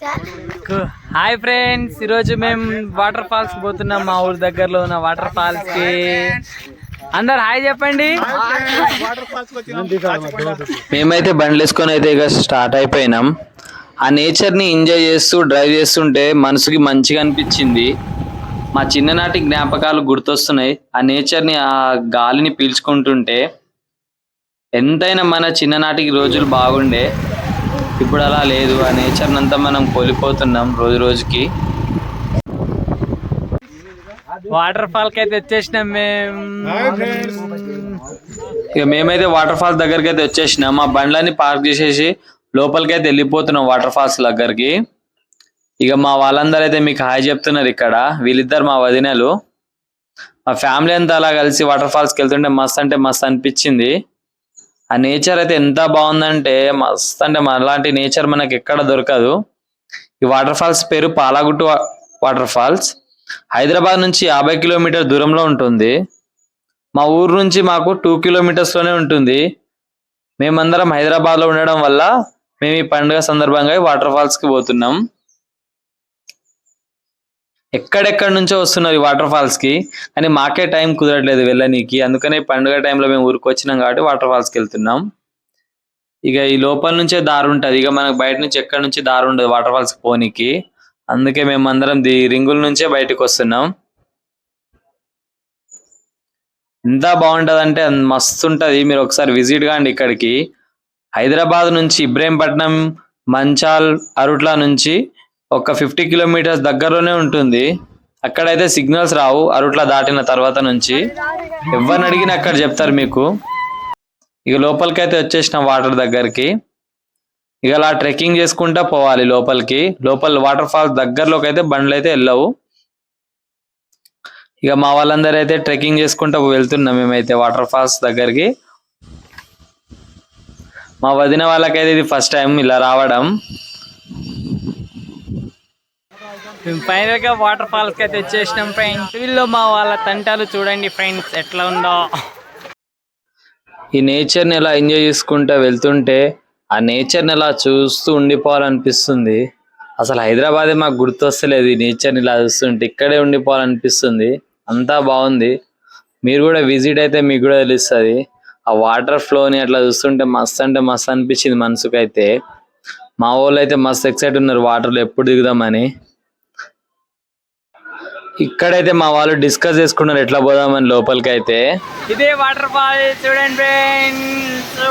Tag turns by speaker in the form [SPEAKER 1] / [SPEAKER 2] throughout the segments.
[SPEAKER 1] Hi friends, ఈరోజు మేము water falls కి పోతున్నాం. మా ఊరు దగ్గరలో ఉన్న వాటర్ ఫాల్స్ కి అందరు హాయ్ చెప్పండి.
[SPEAKER 2] మేమైతే బండ్లు వేసుకొని అయితే ఇక స్టార్ట్ అయిపోయినాం. ఆ నేచర్ ని ఎంజాయ్ చేస్తూ డ్రైవ్ చేస్తుంటే మనసుకి మంచిగా అనిపించింది. మా చిన్ననాటి జ్ఞాపకాలు గుర్తొస్తున్నాయి. ఆ నేచర్ ని, ఆ గాలిని పీల్చుకుంటుంటే ఎంతైనా మన చిన్ననాటి రోజులు బాగుండే. ఇప్పుడు అలా లేదు. ఆ నేచర్ అంతా మనం కోల్పోతున్నాం రోజు రోజుకి.
[SPEAKER 1] వాటర్ ఫాల్ కి అయితే వచ్చేసినాం మేము.
[SPEAKER 2] ఇక మేమైతే వాటర్ ఫాల్స్ దగ్గరికి అయితే వచ్చేసినాం. మా బండ్లని పార్క్ చేసేసి లోపలికి అయితే వెళ్ళిపోతున్నాం వాటర్ ఫాల్స్ దగ్గరికి. ఇక మా వాళ్ళందరూ అయితే మీకు హాయ్ చెప్తున్నారు. ఇక్కడ వీళ్ళిద్దరు మా వదినలు. మా ఫ్యామిలీ అంతా అలా కలిసి వాటర్ ఫాల్స్కి వెళ్తుంటే మస్తు అంటే మస్తు అనిపించింది. ఆ నేచర్ అయితే ఎంత బాగుందంటే మస్తు అంటే అలాంటి నేచర్ మనకి ఎక్కడ దొరకదు. ఈ వాటర్ ఫాల్స్ పేరు పాలగుట్టు వాటర్ ఫాల్స్. హైదరాబాద్ నుంచి 50 కిలోమీటర్ దూరంలో ఉంటుంది. మా ఊరు నుంచి మాకు 2 కిలోమీటర్స్ లోనే ఉంటుంది. మేమందరం హైదరాబాద్ లో ఉండడం వల్ల మేము ఈ పండుగ సందర్భంగా వాటర్ ఫాల్స్ కి పోతున్నాం. ఎక్కడెక్కడి నుంచో వస్తున్నారు ఈ వాటర్ ఫాల్స్ కి, కానీ మాకే టైం కుదరట్లేదు వెళ్ళనీకి. అందుకనే పండుగ టైంలో మేము ఊరికి వచ్చినాం కాబట్టి వాటర్ ఫాల్స్ కి వెళ్తున్నాం. ఇక ఈ లోపల నుంచే దారి ఉంటుంది. ఇక మనకు బయట నుంచి ఎక్కడి నుంచి దారి ఉండదు వాటర్ ఫాల్స్ కి పోనీకి. అందుకే మేము అందరం రింగుల నుంచే బయటకు వస్తున్నాం. ఎంత బాగుంటది అంటే మస్తు ఉంటది. మీరు ఒకసారి విజిట్ కాండి ఇక్కడికి. హైదరాబాద్ నుంచి ఇబ్రహీంపట్నం, మంచాల్, అరుట్ల నుంచి ఒక 50 కిలోమీటర్స్ దగ్గరలోనే ఉంటుంది. అక్కడైతే సిగ్నల్స్ రావు. అరుట్ల దాటిన తర్వాత నుంచి ఎవరిని అడిగినా అక్కడ చెప్తారు మీకు. ఇక లోపలికి అయితే వచ్చేసిన వాటర్ దగ్గరికి. ఇక అలా ట్రెక్కింగ్ చేసుకుంటా పోవాలి లోపలికి. లోపల వాటర్ ఫాల్స్ దగ్గరలోకి అయితే బండ్లు అయితే వెళ్ళవు. ఇక మా వాళ్ళందరూ అయితే ట్రెక్కింగ్ చేసుకుంటూ వెళ్తున్నాం మేమైతే వాటర్ ఫాల్స్ దగ్గరికి. మా వదిన వాళ్ళకైతే ఇది ఫస్ట్ టైం ఇలా రావడం.
[SPEAKER 1] మేము ఫైనల్ గా వాటర్ ఫాల్స్ కి అయితే వచ్చేసినాం ఫ్రెండ్స్. వీళ్ళు మా వాళ్ళ తంటాలు చూడండి ఫ్రెండ్స్ ఎట్లా ఉందో.
[SPEAKER 2] ఈ నేచర్ ని ఎలా ఎంజాయ్ చేసుకుంటా వెళ్తుంటే ఆ నేచర్ ని ఎలా చూస్తూ ఉండిపోవాలనిపిస్తుంది. అసలు హైదరాబాదే మాకు గుర్తొస్తలేదు. ఈ నేచర్ ని ఇలా చూస్తుంటే ఇక్కడే ఉండిపోవాలనిపిస్తుంది. అంతా బాగుంది. మీరు కూడా విజిట్ అయితే మీకు కూడా తెలుస్తుంది. ఆ వాటర్ ఫ్లోని అట్లా చూస్తుంటే మస్తు అంటే మస్తు అనిపించింది మనసుకైతే. మా వాళ్ళు అయితే మస్తు ఎక్సైట్ ఉన్నారు వాటర్లో ఎప్పుడు దిగుదామని. ఇక్కడైతే మా వాళ్ళు డిస్కస్ చేసుకున్నారు ఎట్లా పోదామని లోపలికి అయితే.
[SPEAKER 1] ఇదే వాటర్ ఫాల్ చూడండి ఫ్రెండ్స్.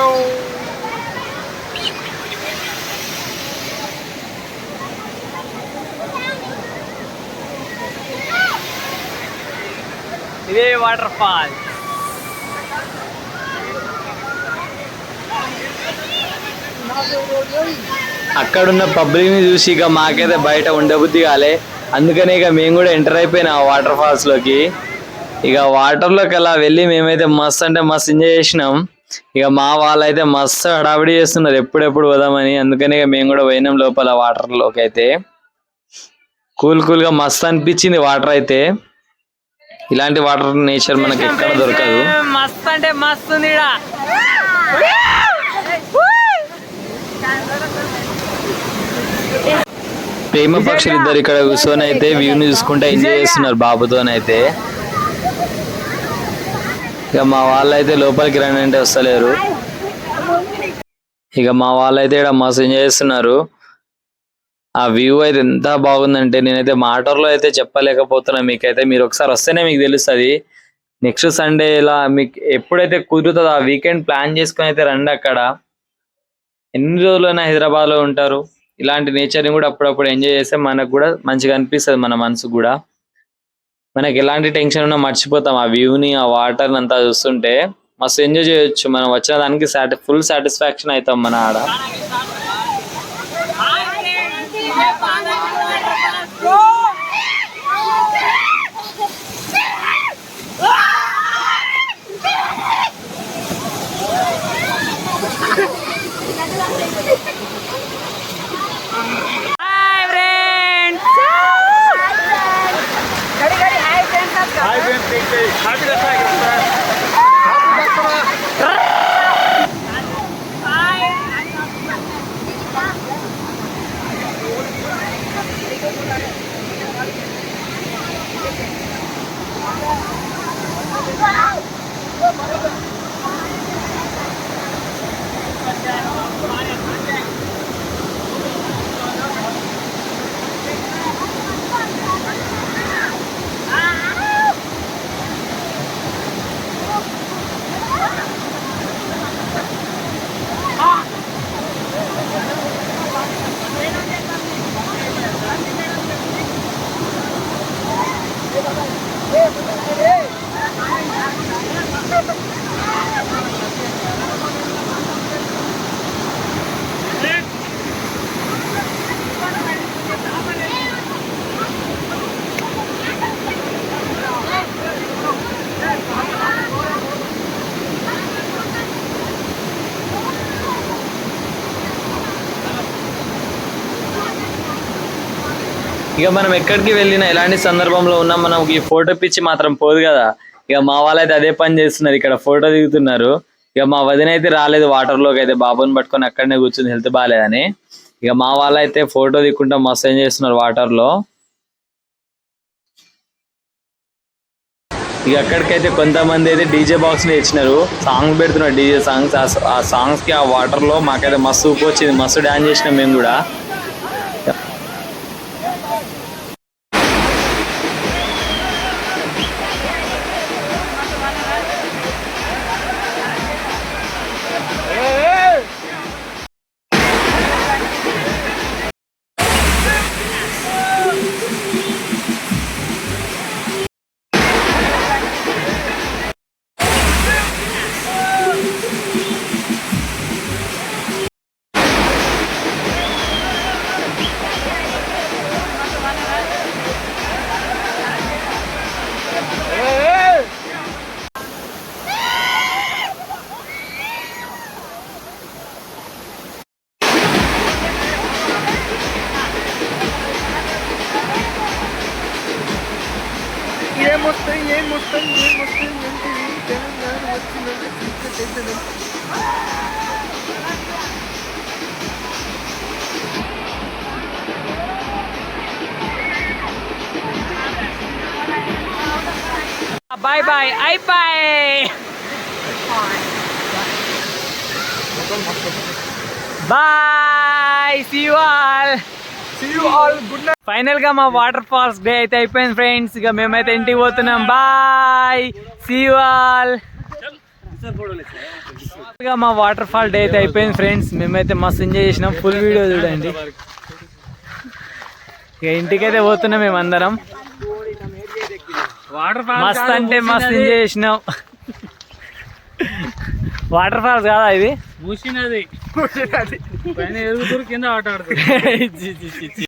[SPEAKER 1] ఇదే వాటర్ ఫాల్.
[SPEAKER 2] అక్కడున్న పబ్లిక్ ని చూసి ఇక మాకైతే బయట ఉండబుద్ధి కాలే. అందుకనే ఇక మేము కూడా ఎంటర్ అయిపోయినాం ఆ వాటర్ ఫాల్స్ లోకి. ఇక వాటర్ లోకి అలా వెళ్ళి మేమైతే మస్తు అంటే మస్తు ఎంజాయ్ చేసినాం. ఇక మా వాళ్ళైతే మస్తు హడావిడి చేస్తున్నారు ఎప్పుడెప్పుడు పోదామని. అందుకని ఇక మేము కూడా పోయినాం లోపల వాటర్ లోకి అయితే. కూల్ గా మస్తు అనిపించింది వాటర్ అయితే. ఇలాంటి వాటర్ నేచర్ మనకి ఎక్కడ దొరకదు.
[SPEAKER 1] మస్తు అంటే మస్తు ఉంది.
[SPEAKER 2] ప్రేమ పక్షులు ఇద్దరు ఇక్కడ కూర్చొని అయితే వ్యూని చూసుకుంటే ఎంజాయ్ చేస్తున్నారు బాబుతోనైతే. ఇక మా వాళ్ళైతే లోపలికి రండి అంటే వస్తలేరు. ఇక మా వాళ్ళైతే ఇక్కడ మస్తు ఎంజాయ్ చేస్తున్నారు. ఆ వ్యూ అయితే ఎంత బాగుందంటే నేనైతే మాటల్లో అయితే చెప్పలేకపోతున్నా మీకైతే. మీరు ఒకసారి వస్తేనే మీకు తెలుస్తుంది. నెక్స్ట్ సండే ఇలా మీకు ఎప్పుడైతే కుదురుతుందో ఆ వీకెండ్ ప్లాన్ చేసుకొని అయితే రండి. అక్కడ ఎన్ని రోజులైనా హైదరాబాద్ లో ఉంటారు. ఇలాంటి నేచర్ని కూడా అప్పుడప్పుడు ఎంజాయ్ చేస్తే మనకు కూడా మంచిగా అనిపిస్తుంది. మన మనసు కూడా మనకి ఎలాంటి టెన్షన్ ఉన్నా మర్చిపోతాం. ఆ వ్యూని, ఆ వాటర్ని అంతా చూస్తుంటే మస్తు ఎంజాయ్ చేయొచ్చు. మనం వచ్చిన దానికి ఫుల్ సాటిస్ఫాక్షన్ అవుతాం మన ఆడ. ఇక మనం ఎక్కడికి వెళ్ళినా ఎలాంటి సందర్భంలో ఉన్నా మనకి ఫోటో పిచ్చి మాత్రం పోదు కదా. ఇక మా వాళ్ళైతే అదే పని చేస్తున్నారు, ఇక్కడ ఫోటో దిగుతున్నారు. ఇక మా వదిన అయితే రాలేదు వాటర్ లోకి, అయితే బాబుని పట్టుకొని అక్కడనే కూర్చుని హెల్త్ బాగాలేదని. ఇక మా వాళ్ళైతే ఫోటో దిక్కుంటా మస్తు ఎంజాయ్ చేస్తున్నారు వాటర్ లో. ఇక అక్కడికైతే కొంతమంది అయితే డీజే బాక్స్ ని తెచ్చినారు, సాంగ్స్ పెడుతున్నారు, డీజే సాంగ్స్. ఆ సాంగ్స్ కి ఆ వాటర్ లో మాకైతే మస్తు ఊపు వచ్చింది, మస్తు డాన్స్ చేసినాం మేము కూడా. బాయ్ బాయ్ అయిపోయి bye, see you all good night. Final గా మా వాటర్ ఫాల్స్ డే అయితే అయిపోయింది ఫ్రెండ్స్. ఇక మేమైతే ఇంటికి పోతున్నాం. Bye, see you all. మా వాటర్ ఫాల్ డే అయితే అయిపోయింది ఫ్రెండ్స్. మేమైతే మస్తు ఎంజాయ్ చేసినాం, ఫుల్ వీడియో చూడండి. ఇక ఇంటికైతే పోతున్నాం మేమందరం. మస్త్ అంటే మస్తు ఎంజాయ్ చేసినాం. వాటర్ ఫాల్స్ కాదా ఇది, మూసినది కింద ఆట ఆడుతుంది.